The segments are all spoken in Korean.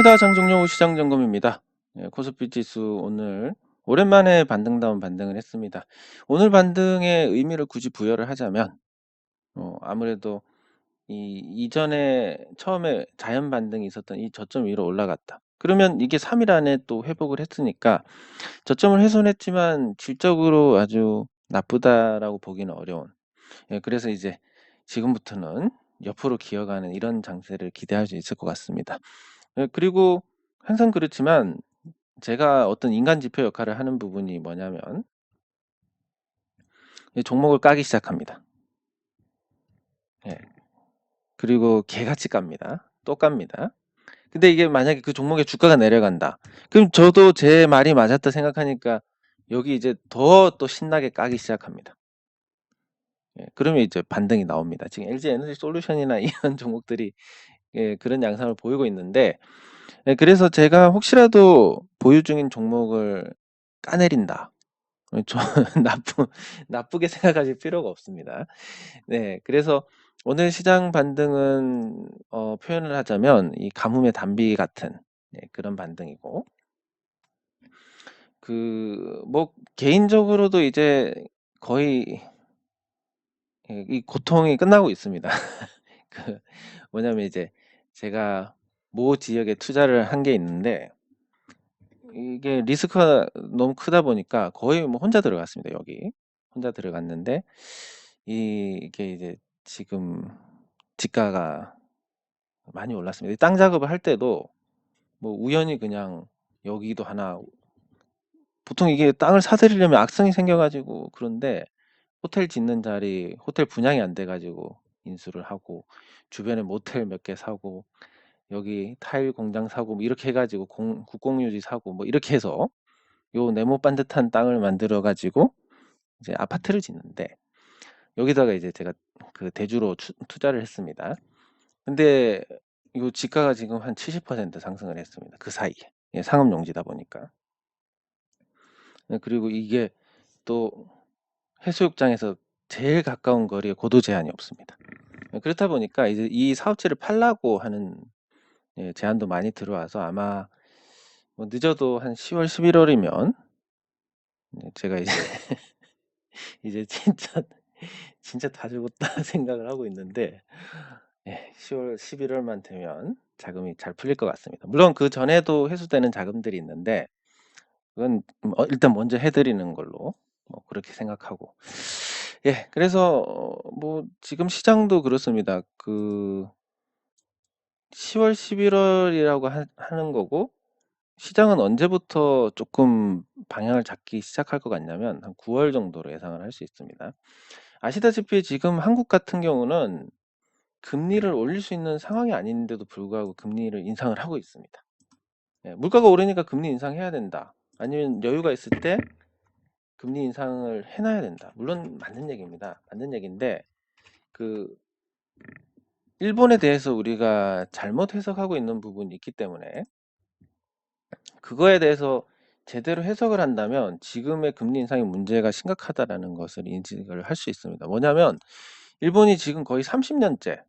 반갑습니다. 장종료 시장 점검입니다. 코스피 지수 오늘 오랜만에 반등다운 반등을 했습니다. 오늘 반등의 의미를 굳이 부여를 하자면 아무래도 이 이전에 처음에 자연 반등이 있었던 이 저점 위로 올라갔다. 그러면 이게 3일 안에 또 회복을 했으니까 저점을 훼손했지만 질적으로 아주 나쁘다라고 보기는 어려운. 그래서 이제 지금부터는 옆으로 기어가는 이런 장세를 기대할 수 있을 것 같습니다. 그리고 항상 그렇지만 제가 어떤 인간 지표 역할을 하는 부분이 뭐냐면 이 종목을 까기 시작합니다. 예. 그리고 개같이 깝니다. 또 깝니다. 근데 이게 만약에 그 종목의 주가가 내려간다. 그럼 저도 제 말이 맞았다 생각하니까 여기 이제 더 또 신나게 까기 시작합니다. 그러면 이제 반등이 나옵니다. 지금 LG 에너지 솔루션이나 이런 종목들이 그런 양상을 보이고 있는데, 그래서 제가 혹시라도 보유 중인 종목을 까내린다. 저 나쁘게 생각하실 필요가 없습니다. 네. 그래서 오늘 시장 반등은 표현을 하자면 이 가뭄의 단비 같은 그런 반등이고, 뭐 개인적으로도 이제 거의 이 고통이 끝나고 있습니다. 그 뭐냐면 이제 제가 모 지역에 투자를 한 게 있는데 이게 리스크가 너무 크다 보니까 거의 뭐 혼자 들어갔습니다, 여기. 혼자 들어갔는데 이게 이제 지금 지가가 많이 올랐습니다. 땅 작업을 할 때도 뭐 우연히 그냥 여기도 하나, 보통 이게 땅을 사들이려면 악성이 생겨가지고 그런데 호텔 짓는 자리, 호텔 분양이 안 돼가지고 인수를 하고 주변에 모텔 몇 개 사고 여기 타일 공장 사고 뭐 이렇게 해가지고 국공유지 사고 뭐 이렇게 해서 요 네모 반듯한 땅을 만들어 가지고 이제 아파트를 짓는데 여기다가 이제 제가 그 대주로 투자를 했습니다. 근데 요 지가가 지금 한 70% 상승을 했습니다. 그 사이에. 상업용지다 보니까. 그리고 이게 또 해수욕장에서 제일 가까운 거리에 고도 제한이 없습니다. 그렇다 보니까 이제 이 사업체를 팔라고 하는 제안도 많이 들어와서 아마 뭐 늦어도 한 10월, 11월이면 제가 이제 이제 진짜 다 죽었다 생각을 하고 있는데 10월, 11월만 되면 자금이 잘 풀릴 것 같습니다. 물론 그 전에도 회수되는 자금들이 있는데 그건 일단 먼저 해드리는 걸로 뭐 그렇게 생각하고 그래서 뭐 지금 시장도 그렇습니다. 그 10월, 11월이라고 하는 거고 시장은 언제부터 조금 방향을 잡기 시작할 것 같냐면 한 9월 정도로 예상을 할 수 있습니다. 아시다시피 지금 한국 같은 경우는 금리를 올릴 수 있는 상황이 아닌데도 불구하고 금리를 인상을 하고 있습니다. 물가가 오르니까 금리 인상해야 된다. 아니면 여유가 있을 때 금리 인상을 해놔야 된다. 물론 맞는 얘기입니다. 맞는 얘기인데 그 일본에 대해서 우리가 잘못 해석하고 있는 부분이 있기 때문에 그거에 대해서 제대로 해석을 한다면 지금의 금리 인상의 문제가 심각하다라는 것을 인식을 할 수 있습니다. 뭐냐면 일본이 지금 거의 30년째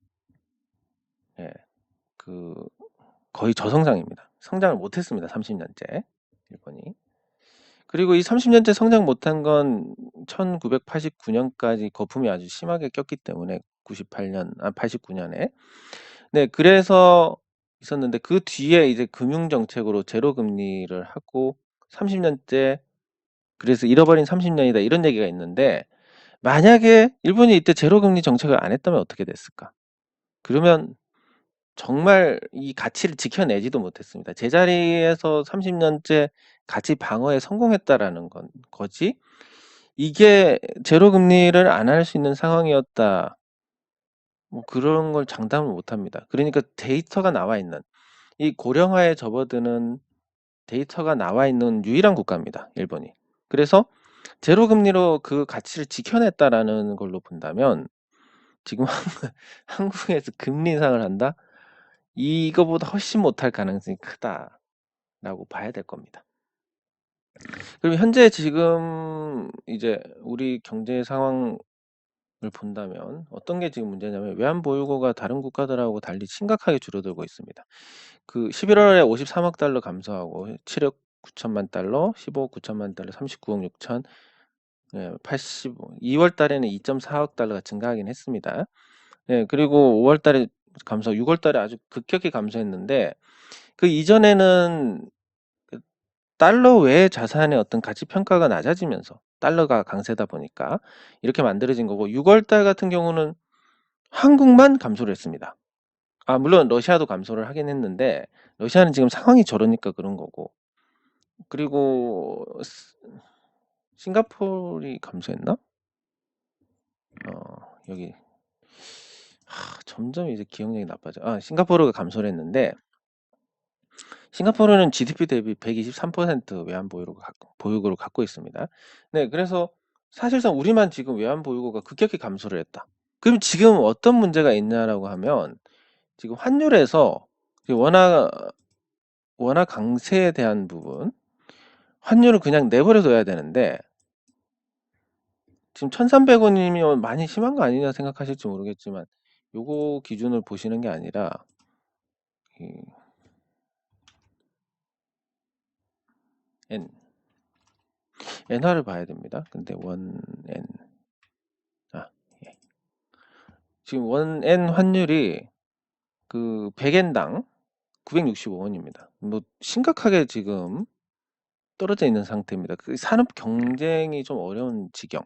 그 거의 저성장입니다. 성장을 못했습니다. 30년째 일본이. 그리고 이 30년째 성장 못한 건 1989년까지 거품이 아주 심하게 꼈기 때문에 89년에 네 그래서 있었는데 그 뒤에 이제 금융 정책으로 제로 금리를 하고 30년째 그래서 잃어버린 30년이다 이런 얘기가 있는데 만약에 일본이 이때 제로 금리 정책을 안 했다면 어떻게 됐을까? 그러면 정말 이 가치를 지켜내지도 못했습니다. 제자리에서 30년째 가치 방어에 성공했다라는 거지. 이게 제로 금리를 안 할 수 있는 상황이었다. 뭐 그런 걸 장담을 못 합니다. 그러니까 데이터가 나와 있는 이 고령화에 접어드는 데이터가 나와 있는 유일한 국가입니다. 일본이. 그래서 제로 금리로 그 가치를 지켜냈다라는 걸로 본다면 지금 한국에서 금리 인상을 한다? 이거보다 훨씬 못할 가능성이 크다라고 봐야 될 겁니다. 그리고 현재 지금 이제 우리 경제 상황 본다면 어떤 게 지금 문제냐면 외환 보유고가 다른 국가들하고 달리 심각하게 줄어들고 있습니다. 그 11월에 53억 달러 감소하고 7억 9천만 달러, 15억 9천만 달러, 39억 6천, 85, 2월 달에는 2.4억 달러가 증가하긴 했습니다. 그리고 5월 달에 감소, 6월 달에 아주 급격히 감소했는데 그 이전에는 그 달러 외의 자산의 어떤 가치 평가가 낮아지면서 달러가 강세다 보니까 이렇게 만들어진 거고 6월 달 같은 경우는 한국만 감소를 했습니다. 물론 러시아도 감소를 하긴 했는데 러시아는 지금 상황이 저러니까 그런 거고 그리고 싱가포르이 감소했나? 여기 점점 이제 기억력이 나빠져. 싱가포르가 감소를 했는데 싱가포르는 GDP 대비 123% 외환 보유고를 갖고 있습니다. 네, 그래서 사실상 우리만 지금 외환 보유고가 급격히 감소를 했다. 그럼 지금 어떤 문제가 있냐라고 하면 지금 환율에서 워낙 강세에 대한 부분, 환율을 그냥 내버려 둬야 되는데 지금 1,300원이면 많이 심한 거 아니냐 생각하실지 모르겠지만 요거 기준을 보시는 게 아니라 엔화를 봐야 됩니다. 근데 원엔 예. 지금 원엔 환율이 그 100엔당 965원입니다. 뭐 심각하게 지금 떨어져 있는 상태입니다. 그 산업 경쟁이 좀 어려운 지경.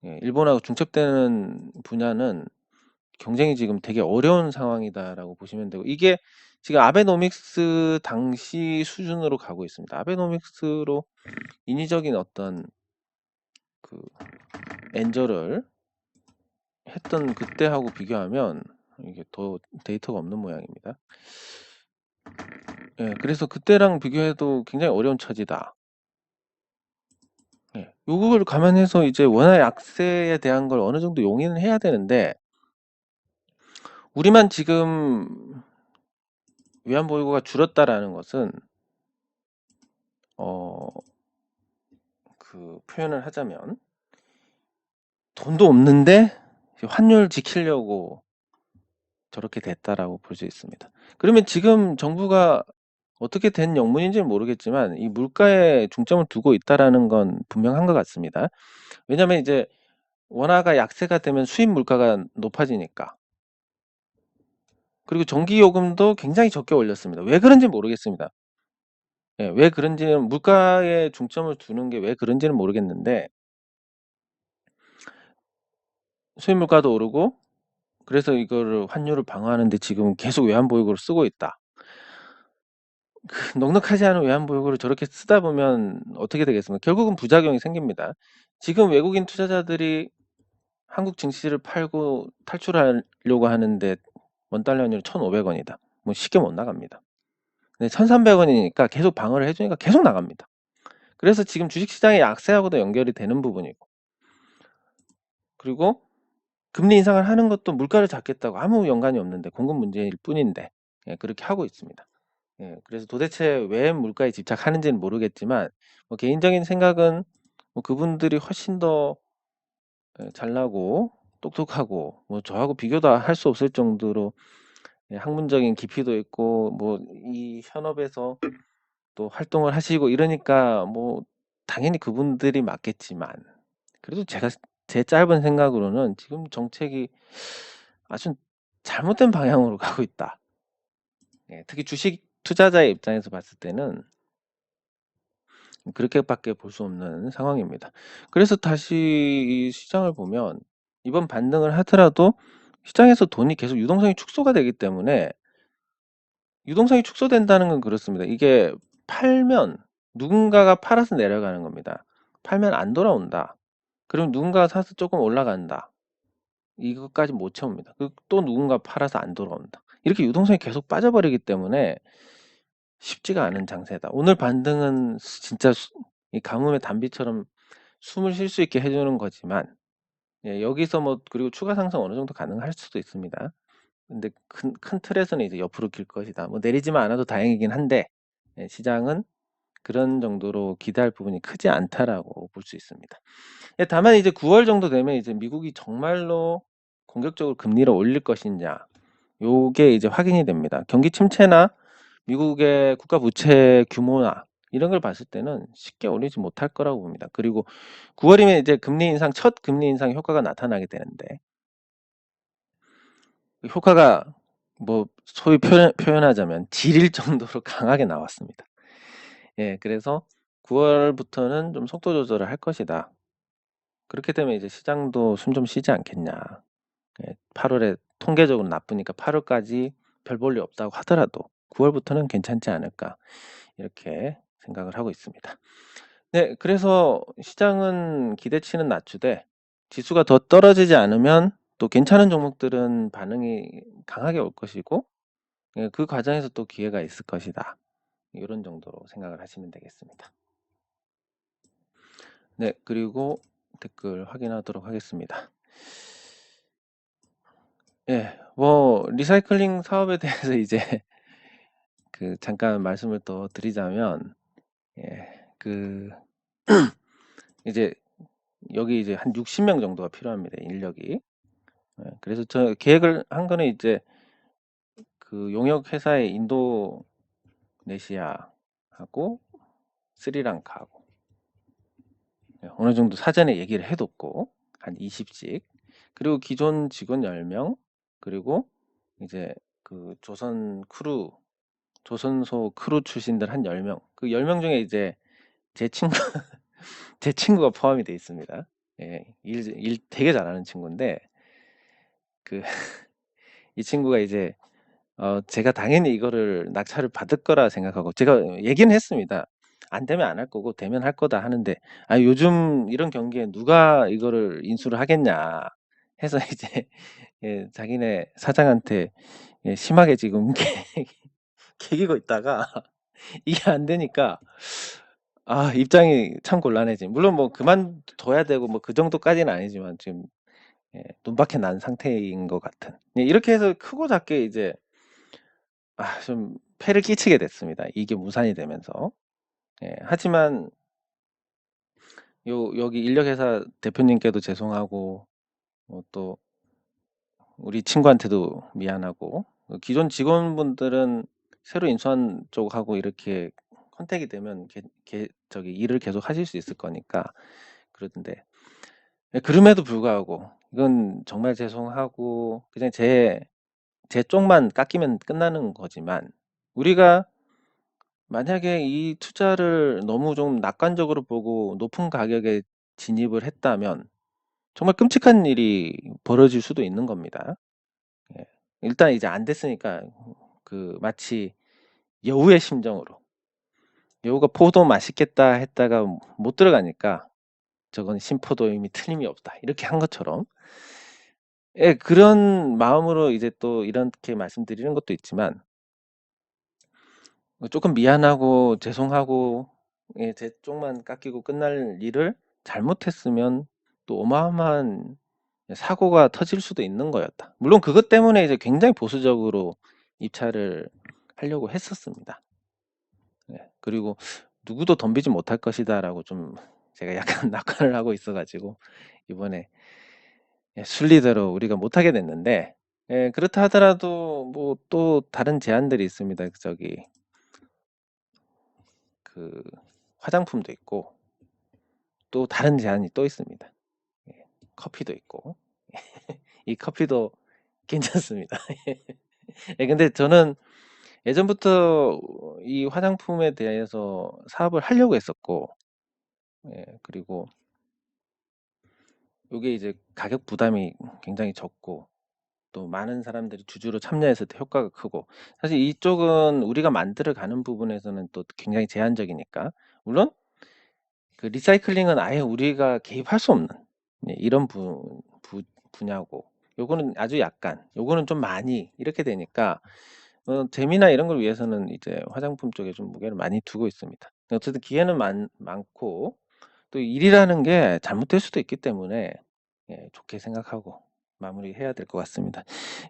일본하고 중첩되는 분야는 경쟁이 지금 되게 어려운 상황이다라고 보시면 되고 이게 지금 아베노믹스 당시 수준으로 가고 있습니다. 아베노믹스로 인위적인 어떤 그 엔저를 했던 그때하고 비교하면 이게 더 데이터가 없는 모양입니다. 그래서 그때랑 비교해도 굉장히 어려운 처지다. 요걸 감안해서 이제 원화 약세에 대한 걸 어느 정도 용인을 해야 되는데 우리만 지금 외환 보유고가 줄었다라는 것은 그 표현을 하자면 돈도 없는데 환율 지키려고 저렇게 됐다라고 볼 수 있습니다. 그러면 지금 정부가 어떻게 된 영문인지는 모르겠지만 이 물가에 중점을 두고 있다라는 건 분명한 것 같습니다. 왜냐하면 이제 원화가 약세가 되면 수입 물가가 높아지니까. 그리고 전기요금도 굉장히 적게 올렸습니다. 왜 그런지 모르겠습니다. 왜 그런지는 물가에 중점을 두는 게 왜 그런지는 모르겠는데 수입 물가도 오르고 그래서 이거를 환율을 방어하는데 지금 계속 외환보유고를 쓰고 있다. 넉넉하지 않은 외환보유고를 저렇게 쓰다 보면 어떻게 되겠습니까? 결국은 부작용이 생깁니다. 지금 외국인 투자자들이 한국 증시를 팔고 탈출하려고 하는데 원달러 환율이 1,500원이다. 뭐 쉽게 못 나갑니다. 근데 1,300원이니까 계속 방어를 해주니까 계속 나갑니다. 그래서 지금 주식시장의 약세하고도 연결이 되는 부분이고 그리고 금리 인상을 하는 것도 물가를 잡겠다고 아무 연관이 없는데 공급 문제일 뿐인데 그렇게 하고 있습니다. 그래서 도대체 왜 물가에 집착하는지는 모르겠지만 뭐 개인적인 생각은 뭐 그분들이 훨씬 더 잘나고 똑똑하고 뭐 저하고 비교도 할 수 없을 정도로 학문적인 깊이도 있고 뭐 이 현업에서 또 활동을 하시고 이러니까 뭐 당연히 그분들이 맞겠지만 그래도 제가 제 짧은 생각으로는 지금 정책이 아주 잘못된 방향으로 가고 있다. 특히 주식 투자자의 입장에서 봤을 때는 그렇게밖에 볼 수 없는 상황입니다. 그래서 다시 이 시장을 보면 이번 반등을 하더라도 시장에서 돈이 계속 유동성이 축소가 되기 때문에 유동성이 축소된다는 건 그렇습니다. 이게 팔면 누군가가 팔아서 내려가는 겁니다. 팔면 안 돌아온다. 그럼 누군가가 사서 조금 올라간다. 이것까지 못 채웁니다. 또 누군가 팔아서 안 돌아온다. 이렇게 유동성이 계속 빠져버리기 때문에 쉽지가 않은 장세다. 오늘 반등은 진짜 이 가뭄의 단비처럼 숨을 쉴 수 있게 해주는 거지만 여기서 뭐 그리고 추가 상승 어느 정도 가능할 수도 있습니다. 근데 큰 틀에서는 이제 옆으로 길 것이다. 뭐 내리지만 않아도 다행이긴 한데 시장은 그런 정도로 기대할 부분이 크지 않다라고 볼 수 있습니다. 예, 다만 이제 9월 정도 되면 이제 미국이 정말로 공격적으로 금리를 올릴 것이냐, 요게 이제 확인이 됩니다. 경기 침체나 미국의 국가 부채 규모나 이런 걸 봤을 때는 쉽게 올리지 못할 거라고 봅니다. 그리고 9월이면 이제 첫 금리 인상 효과가 나타나게 되는데, 그 효과가 뭐 소위 표현하자면 지릴 정도로 강하게 나왔습니다. 예, 그래서 9월부터는 좀 속도 조절을 할 것이다. 그렇게 되면 이제 시장도 숨 좀 쉬지 않겠냐. 예, 8월에 통계적으로 나쁘니까 8월까지 별 볼 일 없다고 하더라도 9월부터는 괜찮지 않을까, 이렇게 생각을 하고 있습니다. 네, 그래서 시장은 기대치는 낮추되 지수가 더 떨어지지 않으면 또 괜찮은 종목들은 반응이 강하게 올 것이고, 예, 그 과정에서 또 기회가 있을 것이다. 이런 정도로 생각을 하시면 되겠습니다. 네, 그리고 댓글 확인하도록 하겠습니다. 예, 뭐 리사이클링 사업에 대해서 이제 그 잠깐 말씀을 또 드리자면, 예, 그 이제 여기 이제 한 60명 정도가 필요합니다, 인력이. 예, 그래서 저 계획을 한 거는 이제 그 용역 회사의 인도네시아하고 스리랑카하고, 예, 어느 정도 사전에 얘기를 해뒀고 한 20씩, 그리고 기존 직원 10명, 그리고 이제 그 조선소 크루 출신들 한 10명, 그 10명 중에 이제 제 친구 제 친구가 포함이 돼 있습니다. 예, 일 되게 잘하는 친구인데, 그 이 친구가 이제 제가 당연히 이거를 낙찰을 받을 거라 생각하고 제가 얘기는 했습니다. 안 되면 안 할 거고 되면 할 거다 하는데, 아, 요즘 이런 경기에 누가 이거를 인수를 하겠냐 해서 이제, 예, 자기네 사장한테, 예, 심하게 지금 개기고 있다가 이게 안 되니까, 아, 입장이 참 곤란해지. 물론 뭐 그만둬야 되고 뭐 그 정도까지는 아니지만 지금, 예, 눈밖에 난 상태인 것 같은. 예, 이렇게 해서 크고 작게 이제 좀 폐를 끼치게 됐습니다. 이게 무산이 되면서. 예, 하지만 여기 인력회사 대표님께도 죄송하고, 또 우리 친구한테도 미안하고, 기존 직원분들은 새로 인수한 쪽하고 이렇게 컨택이 되면 저기 일을 계속 하실 수 있을 거니까 그러던데, 예, 그럼에도 불구하고 이건 정말 죄송하고 그냥 제 쪽만 깎이면 끝나는 거지만, 우리가 만약에 이 투자를 너무 좀 낙관적으로 보고 높은 가격에 진입을 했다면 정말 끔찍한 일이 벌어질 수도 있는 겁니다. 예. 일단 이제 안 됐으니까 그 마치 여우의 심정으로, 여우가 포도 맛있겠다 했다가 못 들어가니까 저건 신포도임이 틀림이 없다, 이렇게 한 것처럼, 예, 그런 마음으로 이제 또 이렇게 말씀드리는 것도 있지만, 조금 미안하고 죄송하고, 예, 제 쪽만 깎이고 끝날 일을 잘못했으면 또 어마어마한 사고가 터질 수도 있는 거였다. 물론 그것 때문에 이제 굉장히 보수적으로 입찰을 하려고 했었습니다. 예, 그리고 누구도 덤비지 못할 것이다라고 좀 제가 약간 낙관을 하고 있어가지고 이번에, 예, 순리대로 우리가 못하게 됐는데, 예, 그렇다 하더라도 뭐 또 다른 제안들이 있습니다. 저기 그 화장품도 있고 또 다른 제안이 또 있습니다. 예, 커피도 있고 이 커피도 괜찮습니다. 예, 근데 저는 예전부터 이 화장품에 대해서 사업을 하려고 했었고, 예, 그리고 이게 이제 가격 부담이 굉장히 적고 또 많은 사람들이 주주로 참여했을 때 효과가 크고, 사실 이쪽은 우리가 만들어 가는 부분에서는 또 굉장히 제한적이니까, 물론 그 리사이클링은 아예 우리가 개입할 수 없는, 예, 이런 분야고, 요거는 아주 약간, 요거는 좀 많이 이렇게 되니까, 재미나 이런 걸 위해서는 이제 화장품 쪽에 좀 무게를 많이 두고 있습니다. 어쨌든 기회는 많고 또 일이라는 게 잘못될 수도 있기 때문에, 예, 좋게 생각하고 마무리해야 될 것 같습니다.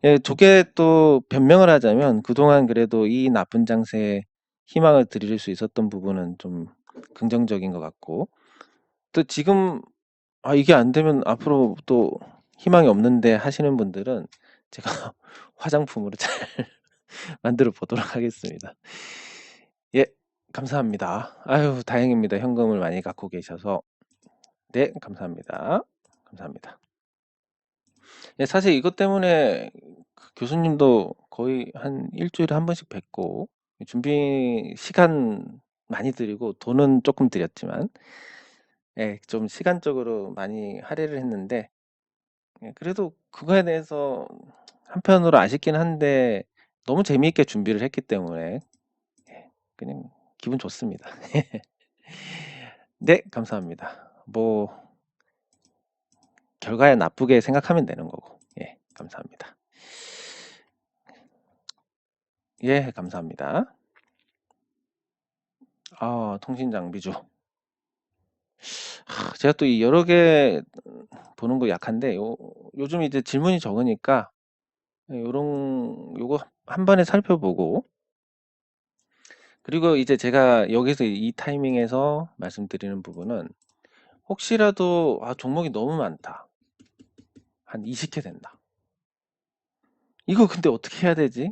예, 좋게 또 변명을 하자면 그동안 그래도 이 나쁜 장세 희망을 드릴 수 있었던 부분은 좀 긍정적인 것 같고, 또 지금 이게 안 되면 앞으로 또 희망이 없는데 하시는 분들은 제가 화장품으로 잘 만들어 보도록 하겠습니다. 예, 감사합니다. 아유, 다행입니다. 현금을 많이 갖고 계셔서. 네, 감사합니다. 감사합니다. 예, 사실 이것 때문에 그 교수님도 거의 한 일주일에 한 번씩 뵙고, 준비 시간 많이 드리고, 돈은 조금 드렸지만, 예, 좀 시간적으로 많이 할애를 했는데, 예, 그래도 그거에 대해서 한편으로 아쉽긴 한데, 너무 재미있게 준비를 했기 때문에, 예, 그냥 기분 좋습니다. 네, 감사합니다. 뭐, 결과에 나쁘게 생각하면 되는 거고, 예, 감사합니다. 예, 감사합니다. 통신 장비죠. 제가 또 이 여러 개 보는 거 약한데, 요즘 이제 질문이 적으니까, 요거 한 번에 살펴보고, 그리고 이제 제가 여기서 이 타이밍에서 말씀드리는 부분은, 혹시라도, 종목이 너무 많다. 한 20개 된다. 이거 근데 어떻게 해야 되지?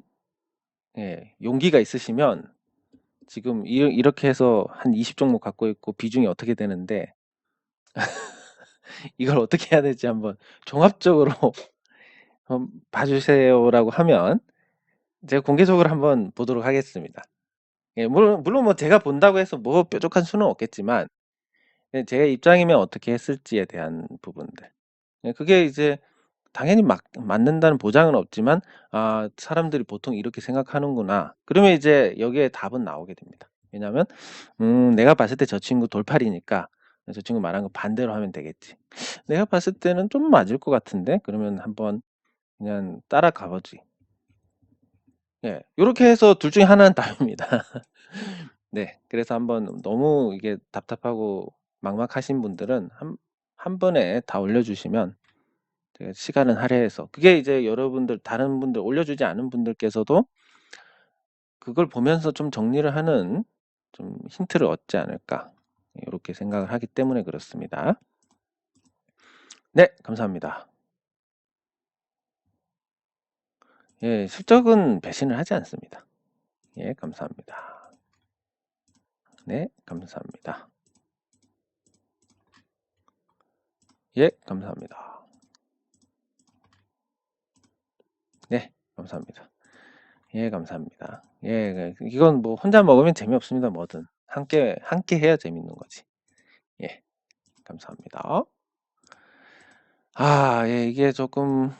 예, 용기가 있으시면, 지금 이렇게 해서 한 20종목 갖고 있고 비중이 어떻게 되는데, 이걸 어떻게 해야 될지 한번 종합적으로 봐주세요라고 하면 제가 공개적으로 한번 보도록 하겠습니다. 예, 물론 뭐 제가 본다고 해서 뭐 뾰족한 수는 없겠지만, 제 입장이면 어떻게 했을지에 대한 부분들. 예, 그게 이제 당연히 맞는다는 보장은 없지만, 사람들이 보통 이렇게 생각하는구나. 그러면 이제 여기에 답은 나오게 됩니다. 왜냐하면, 내가 봤을 때 저 친구 돌팔이니까 저 친구 말한 거 반대로 하면 되겠지. 내가 봤을 때는 좀 맞을 것 같은데? 그러면 한번 그냥 따라가 보지. 예, 요렇게 해서 둘 중에 하나는 답입니다. 네, 그래서 한번 너무 이게 답답하고 막막하신 분들은 한 번에 다 올려주시면 제가 시간은 할애해서, 그게 이제 여러분들 다른 분들 올려주지 않은 분들께서도 그걸 보면서 좀 정리를 하는 좀 힌트를 얻지 않을까, 이렇게 생각을 하기 때문에 그렇습니다. 네, 감사합니다. 예, 실적은 배신을 하지 않습니다. 예, 감사합니다. 네, 감사합니다. 예, 감사합니다. 네, 감사합니다. 예, 감사합니다. 예, 이건 뭐 혼자 먹으면 재미없습니다. 뭐든 함께 해야 재밌는 거지. 예, 감사합니다. 예, 이게 조금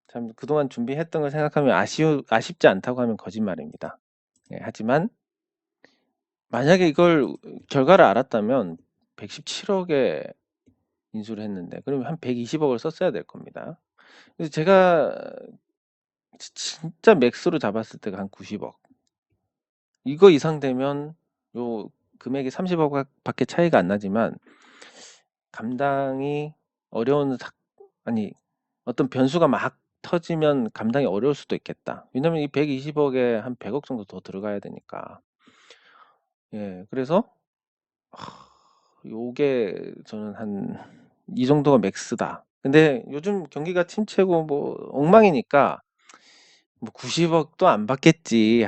참 그동안 준비했던 걸 생각하면 아쉽지 않다고 하면 거짓말입니다. 예, 하지만 만약에 이걸 결과를 알았다면 117억에 인수를 했는데, 그러면 한 120억을 썼어야 될 겁니다. 그래서 제가 진짜 맥스로 잡았을 때가 한 90억. 이거 이상 되면 요 금액이 30억 밖에 차이가 안 나지만 감당이 어려운 아니, 어떤 변수가 막 터지면 감당이 어려울 수도 있겠다. 왜냐면 이 120억에 한 100억 정도 더 들어가야 되니까. 예, 그래서 요게 저는 한 이 정도가 맥스다. 근데 요즘 경기가 침체고 뭐 엉망이니까 뭐 90억도 안 받겠지.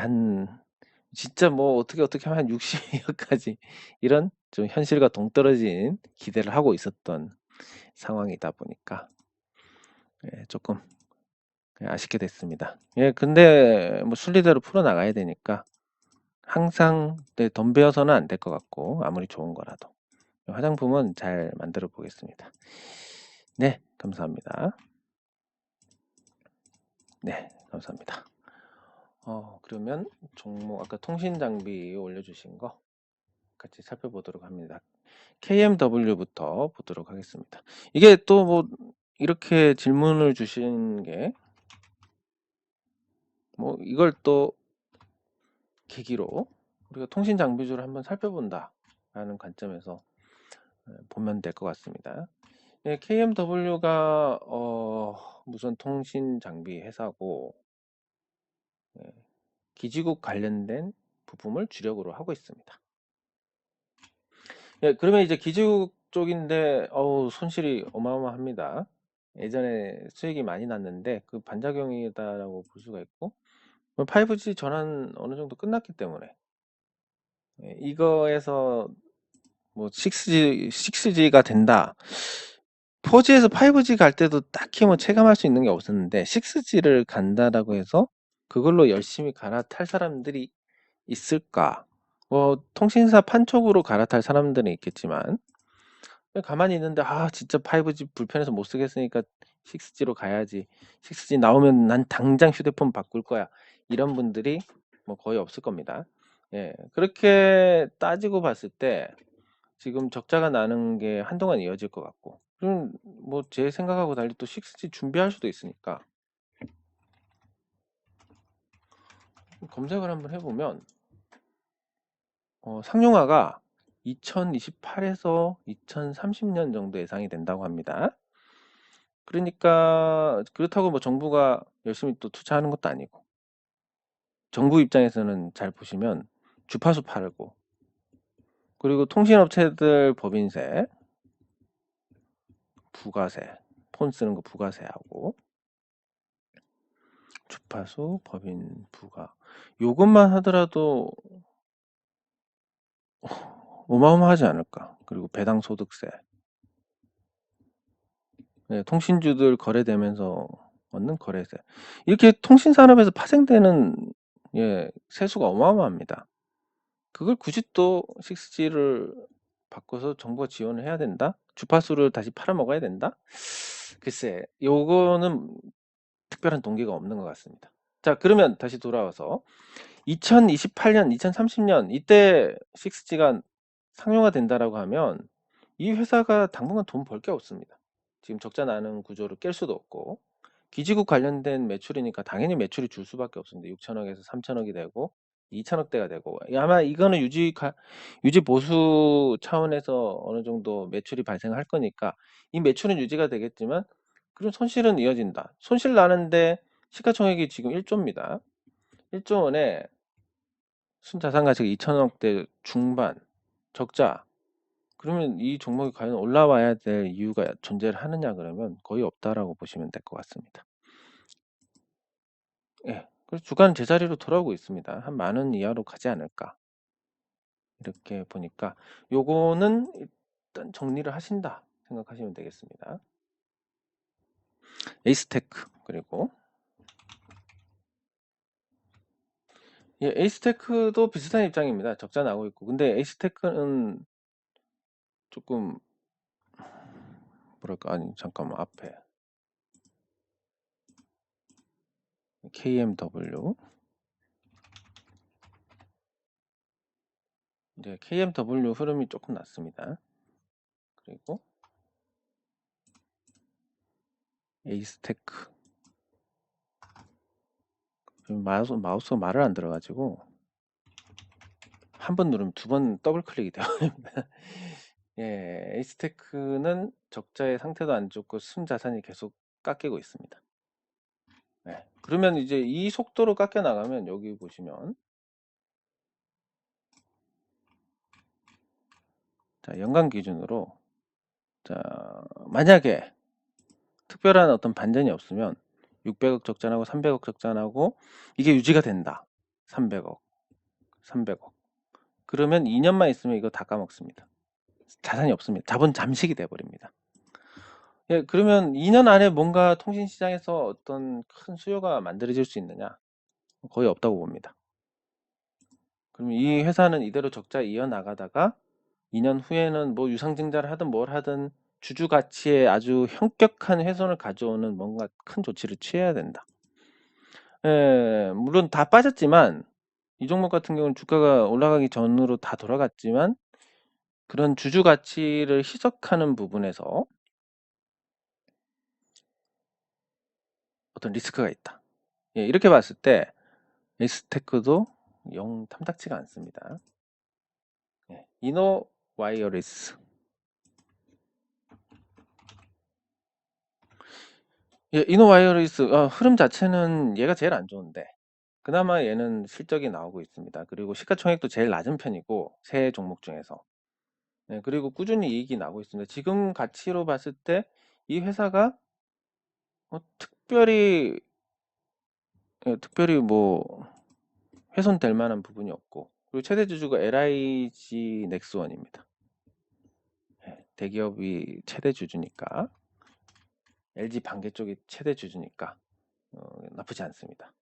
진짜 뭐 어떻게 하면 한 60억까지 이런 좀 현실과 동떨어진 기대를 하고 있었던 상황이다 보니까, 예, 조금 아쉽게 됐습니다. 예, 근데 뭐 순리대로 풀어나가야 되니까 항상 덤벼서는 안 될 것 같고, 아무리 좋은 거라도 화장품은 잘 만들어 보겠습니다. 네, 감사합니다. 네, 감사합니다. 그러면 종목 아까 통신 장비 올려주신 거 같이 살펴보도록 합니다. KMW부터 보도록 하겠습니다. 이게 또 뭐 이렇게 질문을 주신 게 뭐 이걸 또 계기로 우리가 통신 장비주를 한번 살펴본다라는 관점에서 보면 될 것 같습니다. 예, KMW가 무슨 통신 장비 회사고, 예, 기지국 관련된 부품을 주력으로 하고 있습니다. 예, 그러면 이제 기지국 쪽인데 손실이 어마어마합니다. 예전에 수익이 많이 났는데 그 반작용이다라고 볼 수가 있고 5G 전환 어느 정도 끝났기 때문에 이거에서 뭐 6G가 된다. 4G에서 5G 갈 때도 딱히 뭐 체감할 수 있는 게 없었는데 6G를 간다라고 해서 그걸로 열심히 갈아탈 사람들이 있을까? 뭐 통신사 판촉으로 갈아탈 사람들은 있겠지만 가만히 있는데 진짜 5G 불편해서 못 쓰겠으니까 6G로 가야지. 6G 나오면 난 당장 휴대폰 바꿀 거야. 이런 분들이 뭐 거의 없을 겁니다. 예, 그렇게 따지고 봤을 때 지금 적자가 나는 게 한동안 이어질 것 같고 그럼 뭐 제 생각하고 달리 또 6G 준비할 수도 있으니까 검색을 한번 해보면 상용화가 2028에서 2030년 정도 예상이 된다고 합니다. 그러니까 그렇다고 뭐 정부가 열심히 또 투자하는 것도 아니고 정부 입장에서는 잘 보시면 주파수 팔고 그리고 통신업체들 법인세, 부가세, 폰 쓰는 거 부가세하고 주파수, 법인, 부가 요것만 하더라도 어마어마하지 않을까. 그리고 배당 소득세, 통신주들 거래되면서 얻는 거래세 이렇게 통신산업에서 파생되는 세수가 어마어마합니다. 그걸 굳이 또 6G를 바꿔서 정부가 지원을 해야 된다? 주파수를 다시 팔아먹어야 된다? 글쎄, 요거는 특별한 동기가 없는 것 같습니다. 자, 그러면 다시 돌아와서 2028년, 2030년 이때 6G가 상용화 된다라고 하면 이 회사가 당분간 돈 벌 게 없습니다. 지금 적자 나는 구조를 깰 수도 없고 기지국 관련된 매출이니까 당연히 매출이 줄 수밖에 없습니다. 6천억에서 3천억이 되고 2천억대가 되고 아마 이거는 유지 보수 차원에서 어느 정도 매출이 발생할 거니까 이 매출은 유지가 되겠지만 그럼 손실은 이어진다. 손실 나는데 시가총액이 지금 1조입니다. 1조 원에 순자산 가치가 2천억대 중반 적자. 그러면 이 종목이 과연 올라와야 될 이유가 존재를 하느냐 그러면 거의 없다라고 보시면 될 것 같습니다. 예. 그래서 주가는 제자리로 돌아오고 있습니다. 한 10,000원 이하로 가지 않을까. 이렇게 보니까 요거는 일단 정리를 하신다 생각하시면 되겠습니다. 에이스테크 그리고 에이스테크도 비슷한 입장입니다. 적자 나고 있고 근데 에이스테크는 조금 뭐랄까 아니 잠깐만 앞에 KMW 이제 KMW 흐름이 조금 났습니다. 그리고 에이스테크 마우스가 말을 안 들어가지고 한 번 누르면 2번 더블 클릭이 돼요. 에이스테크는 적자의 상태도 안 좋고 순자산이 계속 깎이고 있습니다. 그러면 이제 이 속도로 깎여 나가면 여기 보시면 자, 연간 기준으로 자, 만약에 특별한 어떤 반전이 없으면 600억 적자나고 300억 적자나고 이게 유지가 된다. 300억, 300억. 그러면 2년만 있으면 이거 다 까먹습니다. 자산이 없습니다. 자본 잠식이 돼버립니다. 그러면 2년 안에 뭔가 통신시장에서 어떤 큰 수요가 만들어질 수 있느냐? 거의 없다고 봅니다. 그러면 이 회사는 이대로 적자 이어나가다가 2년 후에는 뭐 유상증자를 하든 뭘 하든 주주 가치에 아주 현격한 훼손을 가져오는 뭔가 큰 조치를 취해야 된다. 물론 다 빠졌지만 이 종목 같은 경우는 주가가 올라가기 전으로 다 돌아갔지만 그런 주주 가치를 희석하는 부분에서 어떤 리스크가 있다. 이렇게 봤을 때 에이스테크도 영 탐탁지가 않습니다. 이노 와이어리스 이노 와이어리스 흐름 자체는 얘가 제일 안 좋은데 그나마 얘는 실적이 나오고 있습니다. 그리고 시가총액도 제일 낮은 편이고 세 종목 중에서. 네, 그리고 꾸준히 이익이 나고 있습니다. 지금 가치로 봤을 때 이 회사가 특별히 뭐 훼손될 만한 부분이 없고, 그리고 최대 주주가 LIG 넥스원입니다. 대기업이 최대 주주니까, LG 반개 쪽이 최대 주주니까 나쁘지 않습니다.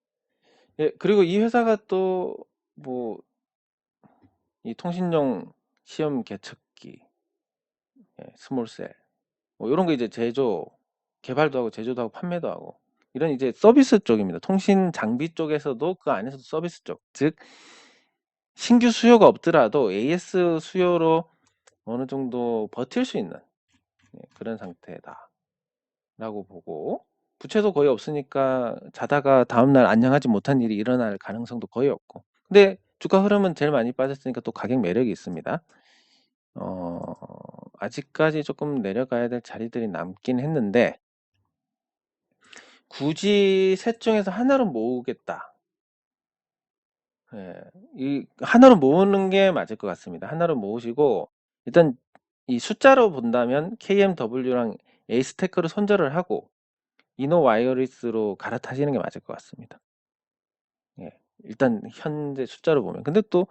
예, 그리고 이 회사가 또 뭐 이 통신용 시험 계측기, 스몰셀 뭐 이런 거 이제 개발도 하고 제조도 하고 판매도 하고 이런 이제 서비스 쪽입니다. 통신 장비 쪽에서도 그 안에서도 서비스 쪽, 즉 신규 수요가 없더라도 AS 수요로 어느 정도 버틸 수 있는 그런 상태다라고 보고, 부채도 거의 없으니까 자다가 다음날 안녕하지 못한 일이 일어날 가능성도 거의 없고, 근데 주가 흐름은 제일 많이 빠졌으니까 또 가격 매력이 있습니다. 아직까지 조금 내려가야 될 자리들이 남긴 했는데, 굳이 셋 중에서 하나로 모으겠다. 이 하나로 모으는 게 맞을 것 같습니다. 하나로 모으시고 일단 이 숫자로 본다면 KMW랑 에이스테크를 손절을 하고 이노와이어리스로 갈아타시는 게 맞을 것 같습니다. 일단 현재 숫자로 보면. 근데 또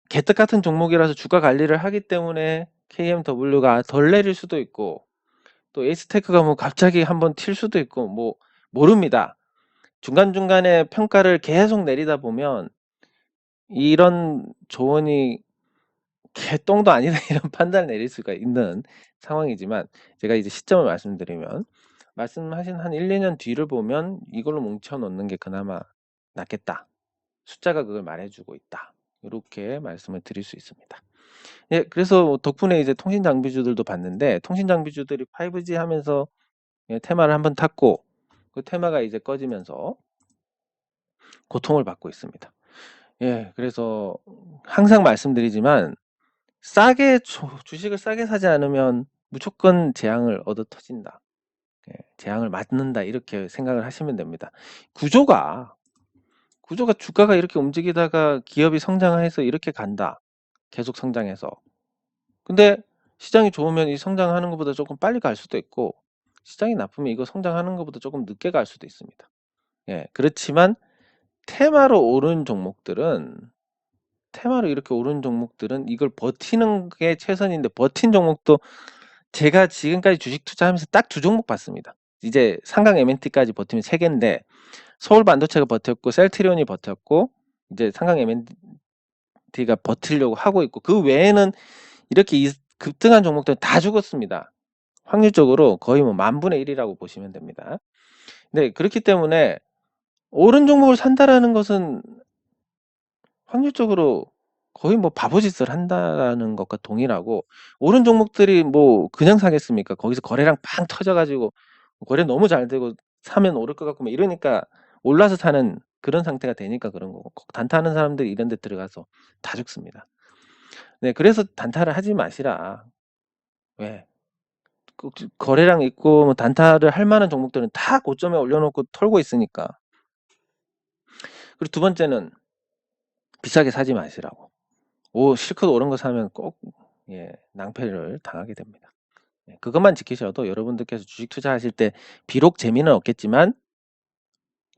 개떡 같은 종목이라서 주가 관리를 하기 때문에 KMW가 덜 내릴 수도 있고, 또 에이스테크가 뭐 갑자기 한번 튈 수도 있고, 뭐 모릅니다. 중간중간에 평가를 계속 내리다 보면 이런 조언이 개똥도 아니다 이런 판단을 내릴 수가 있는 상황이지만, 제가 이제 시점을 말씀드리면 말씀하신 한 1, 2년 뒤를 보면 이걸로 뭉쳐 놓는 게 그나마 낫겠다. 숫자가 그걸 말해주고 있다. 이렇게 말씀을 드릴 수 있습니다. 예, 그래서 덕분에 이제 통신 장비주들도 봤는데, 통신 장비주들이 5G 하면서 테마를 한번 탔고, 그 테마가 이제 꺼지면서 고통을 받고 있습니다. 예, 그래서 항상 말씀드리지만 주식을 싸게 사지 않으면 무조건 재앙을 얻어 터진다. 재앙을 맞는다. 이렇게 생각을 하시면 됩니다. 구조가 주가가 이렇게 움직이다가 기업이 성장해서 이렇게 간다. 계속 성장해서. 근데 시장이 좋으면 이 성장하는 것보다 조금 빨리 갈 수도 있고, 시장이 나쁘면 이거 성장하는 것보다 조금 늦게 갈 수도 있습니다. 그렇지만 테마로 이렇게 오른 종목들은 이걸 버티는 게 최선인데, 버틴 종목도 제가 지금까지 주식 투자하면서 딱 2종목 봤습니다. 이제 상강 MNT까지 버티면 3개인데, 서울 반도체가 버텼고 셀트리온이 버텼고 이제 상강 MNT가 버티려고 하고 있고, 그 외에는 이렇게 급등한 종목들은 다 죽었습니다. 확률적으로 거의 뭐 10,000분의 1이라고 보시면 됩니다. 네, 그렇기 때문에 오른 종목을 산다라는 것은 확률적으로 거의 뭐 바보짓을 한다라는 것과 동일하고, 오른 종목들이 뭐 그냥 사겠습니까? 거기서 거래량 팡 터져가지고 거래 너무 잘 되고 사면 오를 것 같고 뭐 이러니까 올라서 사는 그런 상태가 되니까 그런 거고, 단타하는 사람들이 이런 데 들어가서 다 죽습니다. 네, 그래서 단타를 하지 마시라. 왜? 거래량 있고 뭐 단타를 할 만한 종목들은 다 고점에 올려놓고 털고 있으니까. 그리고 두 번째는 비싸게 사지 마시라고. 실컷 오른 거 사면 꼭 낭패를 당하게 됩니다. 그것만 지키셔도 여러분들께서 주식 투자하실 때 비록 재미는 없겠지만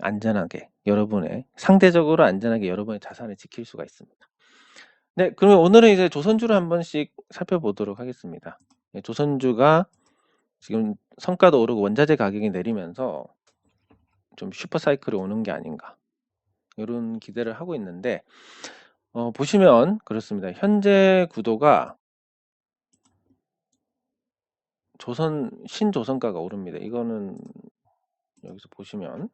안전하게, 상대적으로 안전하게 여러분의 자산을 지킬 수가 있습니다. 네, 그러면 오늘은 이제 조선주를 한 번씩 살펴보도록 하겠습니다. 조선주가 지금 성과도 오르고 원자재 가격이 내리면서 좀 슈퍼사이클이 오는 게 아닌가, 이런 기대를 하고 있는데, 보시면 그렇습니다. 현재 구도가 신조선가가 오릅니다. 이거는 여기서 보시면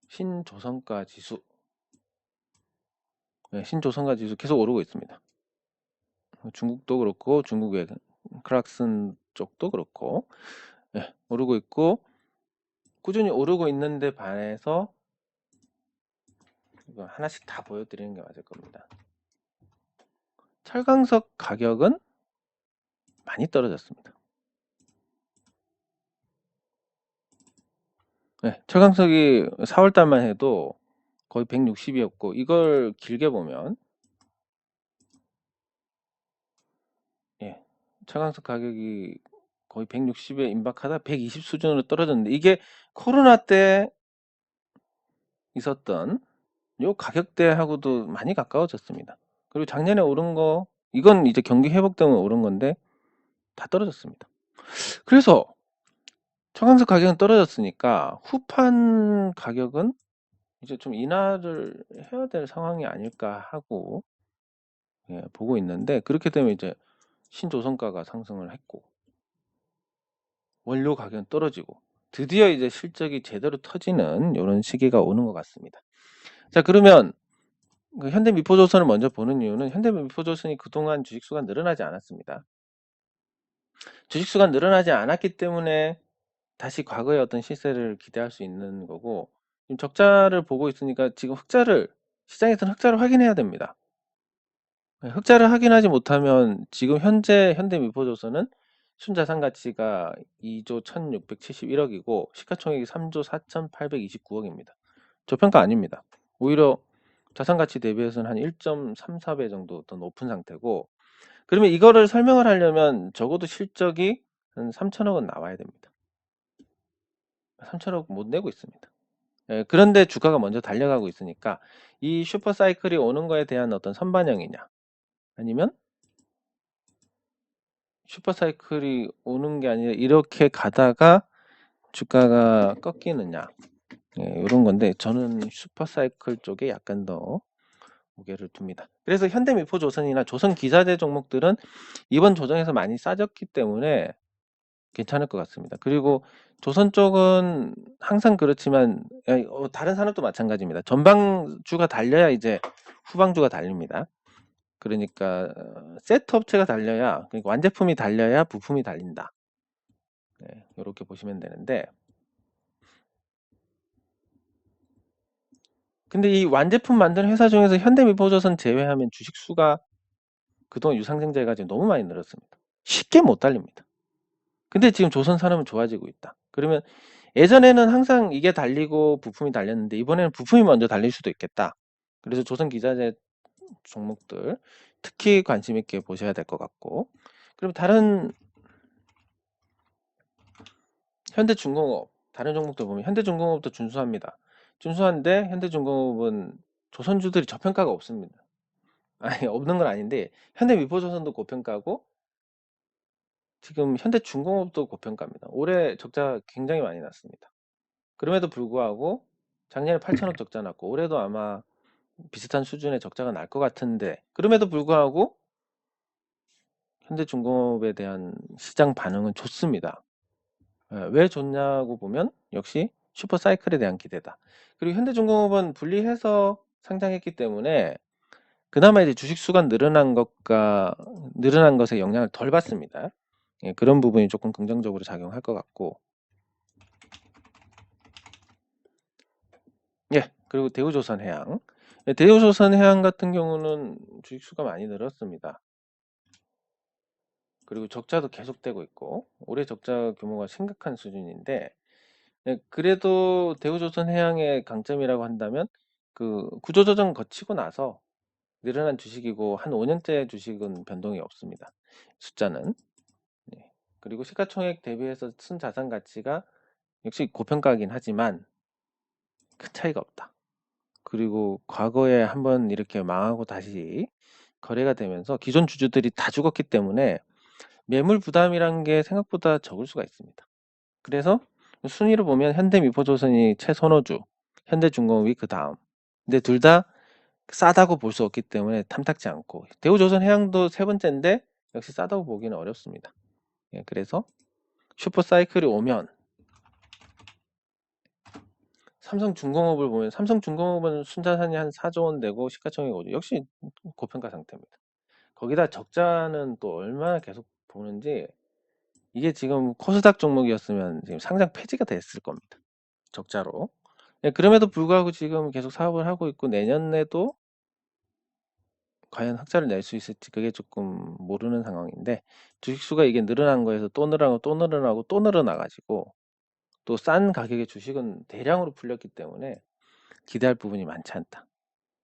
신조선가 지수 계속 오르고 있습니다. 중국도 그렇고 중국의 크락슨 쪽도 그렇고 오르고 있고, 꾸준히 오르고 있는데 반해서 이거 하나씩 다 보여드리는 게 맞을 겁니다. 철강석 가격은 많이 떨어졌습니다. 최강석이 4월 달만 해도 거의 160이었고 이걸 길게 보면 예. 최강석 가격이 거의 160에 임박하다 120 수준으로 떨어졌는데 이게 코로나 때 있었던 요 가격대하고도 많이 가까워졌습니다. 그리고 작년에 오른 거 이건 이제 경기 회복 때문에 오른 건데 다 떨어졌습니다. 그래서 최강석 가격은 떨어졌으니까 후판 가격은 이제 좀 인하를 해야 될 상황이 아닐까 하고 예, 보고 있는데 그렇게 되면 이제 신조선가가 상승을 했고 원료 가격은 떨어지고 드디어 이제 실적이 제대로 터지는 이런 시기가 오는 것 같습니다. 자 그러면 그 현대미포조선을 먼저 보는 이유는 현대미포조선이 그동안 주식수가 늘어나지 않았습니다. 주식수가 늘어나지 않았기 때문에 다시 과거의 어떤 시세를 기대할 수 있는 거고 지금 적자를 보고 있으니까 지금 흑자를 시장에서는 흑자를 확인해야 됩니다. 흑자를 확인하지 못하면 지금 현재 현대미포조선은 순자산 가치가 2조 1671억이고 시가총액이 3조 4829억입니다. 저평가 아닙니다. 오히려 자산 가치 대비해서는 한 1.34배 정도 더 높은 상태고 그러면 이거를 설명을 하려면 적어도 실적이 한 3천억은 나와야 됩니다. 3천억 못 내고 있습니다. 예, 그런데 주가가 먼저 달려가고 있으니까 이 슈퍼 사이클이 오는 거에 대한 어떤 선반영이냐 아니면 슈퍼 사이클이 오는 게 아니라 이렇게 가다가 주가가 꺾이느냐 예, 이런 건데 저는 슈퍼 사이클 쪽에 약간 더 무게를 둡니다. 그래서 현대미포조선이나 조선기사제 종목들은 이번 조정에서 많이 싸졌기 때문에 괜찮을 것 같습니다. 그리고 조선 쪽은 항상 그렇지만 다른 산업도 마찬가지입니다. 전방주가 달려야 이제 후방주가 달립니다. 그러니까 세트 업체가 달려야 그러니까 완제품이 달려야 부품이 달린다. 네, 이렇게 보시면 되는데 근데 이 완제품 만드는 회사 중에서 현대미포조선 제외하면 주식 수가 그동안 유상증자가 지금 너무 많이 늘었습니다. 쉽게 못 달립니다. 근데 지금 조선 산업은 좋아지고 있다. 그러면 예전에는 항상 이게 달리고 부품이 달렸는데 이번에는 부품이 먼저 달릴 수도 있겠다. 그래서 조선 기자재 종목들 특히 관심 있게 보셔야 될 것 같고 그럼 다른 현대중공업 다른 종목들 보면 현대중공업도 준수합니다. 준수한데 현대중공업은 조선주들이 저평가가 없습니다. 아니 없는 건 아닌데 현대미포조선도 고평가고 지금 현대중공업도 고평가입니다. 올해 적자 굉장히 많이 났습니다. 그럼에도 불구하고 작년에 8천억 적자 났고 올해도 아마 비슷한 수준의 적자가 날 것 같은데 그럼에도 불구하고 현대중공업에 대한 시장 반응은 좋습니다. 왜 좋냐고 보면 역시 슈퍼사이클에 대한 기대다. 그리고 현대중공업은 분리해서 상장했기 때문에 그나마 이제 주식 수가 늘어난 것과 늘어난 것에 영향을 덜 받습니다. 예, 그런 부분이 조금 긍정적으로 작용할 것 같고 예, 그리고 대우조선해양 예, 대우조선해양 같은 경우는 주식 수가 많이 늘었습니다. 그리고 적자도 계속되고 있고 올해 적자 규모가 심각한 수준인데 예, 그래도 대우조선해양의 강점이라고 한다면 그 구조조정 거치고 나서 늘어난 주식이고 한 5년째 주식은 변동이 없습니다. 숫자는 예. 그리고 시가총액 대비해서 순자산 가치가 역시 고평가긴 하지만 큰 차이가 없다. 그리고 과거에 한번 이렇게 망하고 다시 거래가 되면서 기존 주주들이 다 죽었기 때문에 매물 부담이란 게 생각보다 적을 수가 있습니다. 그래서 순위를 보면 현대미포조선이 최선호주, 현대중공업이 그 다음. 근데 둘 다 싸다고 볼 수 없기 때문에 탐탁지 않고 대우조선해양도 세 번째인데 역시 싸다고 보기는 어렵습니다. 예, 그래서 슈퍼사이클이 오면 삼성중공업을 보면 삼성중공업은 순자산이 한 4조 원 되고 시가총액 5조 역시 고평가 상태입니다. 거기다 적자는 또 얼마나 계속 보는지 이게 지금 코스닥 종목이었으면 지금 상장 폐지가 됐을 겁니다. 적자로. 예, 그럼에도 불구하고 지금 계속 사업을 하고 있고 내년에도 과연 흑자를 낼 수 있을지 그게 조금 모르는 상황인데 주식수가 이게 늘어난 거에서 또 늘어나고 또 늘어나고 또 늘어나 가지고 또 싼 가격의 주식은 대량으로 풀렸기 때문에 기대할 부분이 많지 않다.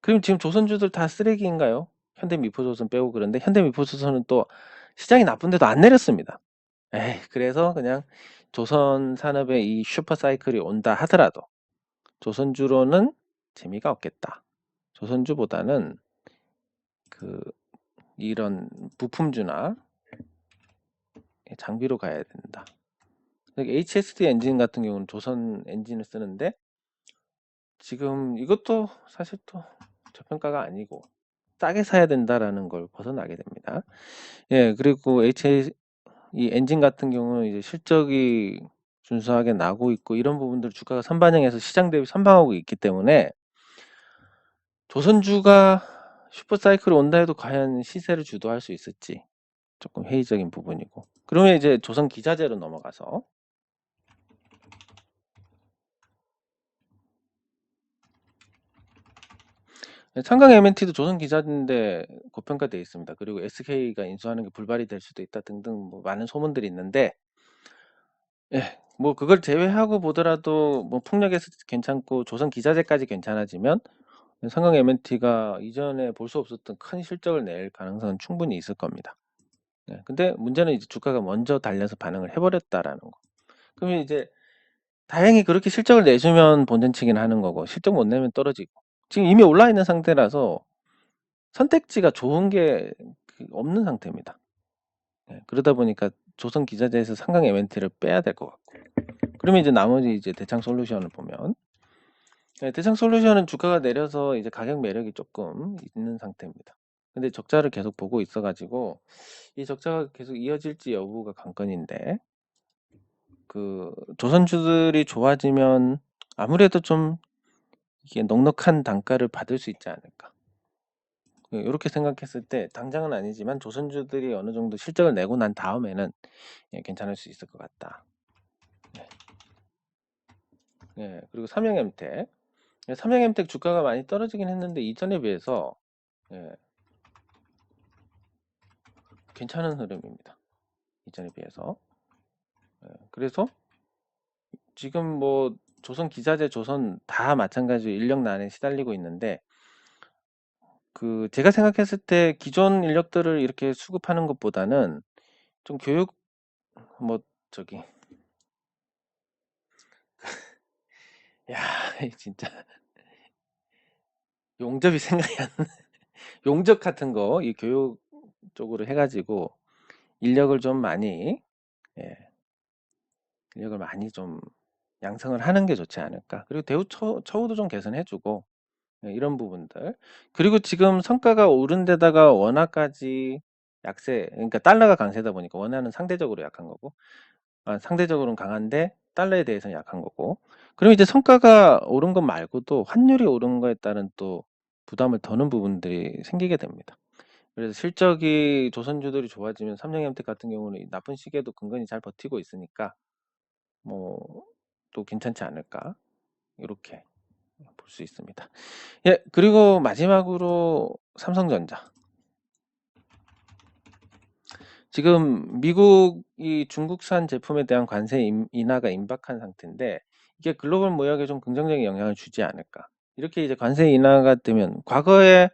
그럼 지금 조선주들 다 쓰레기인가요? 현대미포조선 빼고. 그런데 현대미포조선은 또 시장이 나쁜데도 안 내렸습니다. 에이, 그래서 그냥 조선 산업의 이 슈퍼 사이클이 온다 하더라도 조선주로는 재미가 없겠다. 조선주보다는 그 이런 부품주나 장비로 가야 된다. HSD 엔진 같은 경우는 조선 엔진을 쓰는데 지금 이것도 사실 또 저평가가 아니고 싸게 사야 된다라는 걸 벗어나게 됩니다. 예, 그리고 이 엔진 같은 경우는 이제 실적이 준수하게 나고 있고 이런 부분들 주가가 선반영해서 시장 대비 선방하고 있기 때문에 조선주가 슈퍼사이클이 온다 해도 과연 시세를 주도할 수 있을지 조금 회의적인 부분이고. 그러면 이제 조선 기자재로 넘어가서 창강 MNT도 조선 기자재인데 고평가되어 있습니다. 그리고 SK가 인수하는 게 불발이 될 수도 있다 등등 뭐 많은 소문들이 있는데, 예, 뭐 그걸 제외하고 보더라도 뭐 풍력에서 괜찮고 조선 기자재까지 괜찮아지면 상강 MNT가 이전에 볼 수 없었던 큰 실적을 낼 가능성은 충분히 있을 겁니다. 네, 근데 문제는 이제 주가가 먼저 달려서 반응을 해버렸다라는 거. 그러면 이제 다행히 그렇게 실적을 내주면 본전치기는 하는 거고, 실적 못 내면 떨어지고. 지금 이미 올라 있는 상태라서 선택지가 좋은 게 없는 상태입니다. 네, 그러다 보니까 조선 기자재에서 상강 MNT를 빼야 될 것 같고. 그러면 이제 나머지 이제 대창 솔루션을 보면, 네, 대창 솔루션은 주가가 내려서 이제 가격 매력이 조금 있는 상태입니다. 근데 적자를 계속 보고 있어가지고 이 적자가 계속 이어질지 여부가 관건인데, 그 조선주들이 좋아지면 아무래도 좀 이게 넉넉한 단가를 받을 수 있지 않을까. 이렇게 생각했을 때 당장은 아니지만 조선주들이 어느 정도 실적을 내고 난 다음에는 괜찮을 수 있을 것 같다. 네. 네, 그리고 삼양엠텍. 삼양엠텍 주가가 많이 떨어지긴 했는데 이전에 비해서 괜찮은 흐름입니다. 이전에 비해서. 그래서 지금 뭐 조선 기자재, 조선 다 마찬가지로 인력난에 시달리고 있는데, 그 제가 생각했을 때 기존 인력들을 이렇게 수급하는 것보다는 좀 교육 뭐 저기 야 진짜 용접이 생각이 안 나. 용접 같은 거 이 교육 쪽으로 해가지고 인력을 좀 많이 예, 인력을 많이 좀 양성을 하는 게 좋지 않을까. 그리고 대우 처우도 좀 개선해주고 이런 부분들. 그리고 지금 성과가 오른 데다가 원화까지 약세, 그러니까 달러가 강세다 보니까 원화는 상대적으로 약한 거고, 상대적으로는 강한데 달러에 대해서는 약한 거고. 그럼 이제 성과가 오른 것 말고도 환율이 오른 거에 따른 또 부담을 더는 부분들이 생기게 됩니다. 그래서 실적이 조선주들이 좋아지면 삼성엠텍 같은 경우는 나쁜 시기에도 근근히 잘 버티고 있으니까 뭐 또 괜찮지 않을까 이렇게 볼 수 있습니다. 예, 그리고 마지막으로 삼성전자. 지금 미국이 중국산 제품에 대한 관세 인하가 임박한 상태인데 이게 글로벌 무역에 좀 긍정적인 영향을 주지 않을까. 이렇게 이제 관세 인하가 되면 과거에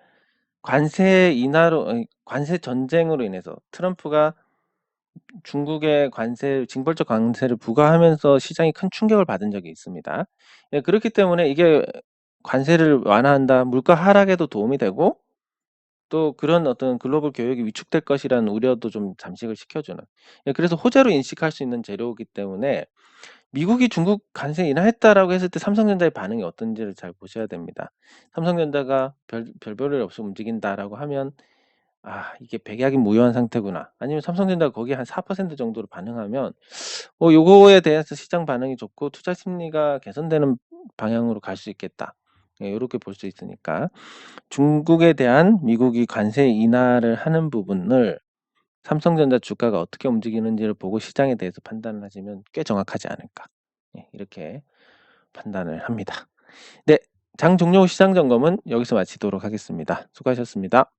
관세 전쟁으로 인해서 트럼프가 중국의 징벌적 관세를 부과하면서 시장이 큰 충격을 받은 적이 있습니다. 예, 그렇기 때문에 이게 관세를 완화한다, 물가 하락에도 도움이 되고 또 그런 어떤 글로벌 교역이 위축될 것이라는 우려도 좀 잠식을 시켜주는. 예, 그래서 호재로 인식할 수 있는 재료이기 때문에 미국이 중국 관세 인하했다라고 했을 때 삼성전자의 반응이 어떤지를 잘 보셔야 됩니다. 삼성전자가 별볼일 없이 움직인다라고 하면 이게 백약이 무효한 상태구나. 아니면 삼성전자가 거기에 한 4% 정도로 반응하면 요거에 대해서 시장 반응이 좋고 투자 심리가 개선되는 방향으로 갈 수 있겠다. 예, 이렇게 볼 수 있으니까 중국에 대한 미국이 관세 인하를 하는 부분을 삼성전자 주가가 어떻게 움직이는지를 보고 시장에 대해서 판단을 하시면 꽤 정확하지 않을까. 예, 이렇게 판단을 합니다. 네, 장 종료 후 시장 점검은 여기서 마치도록 하겠습니다. 수고하셨습니다.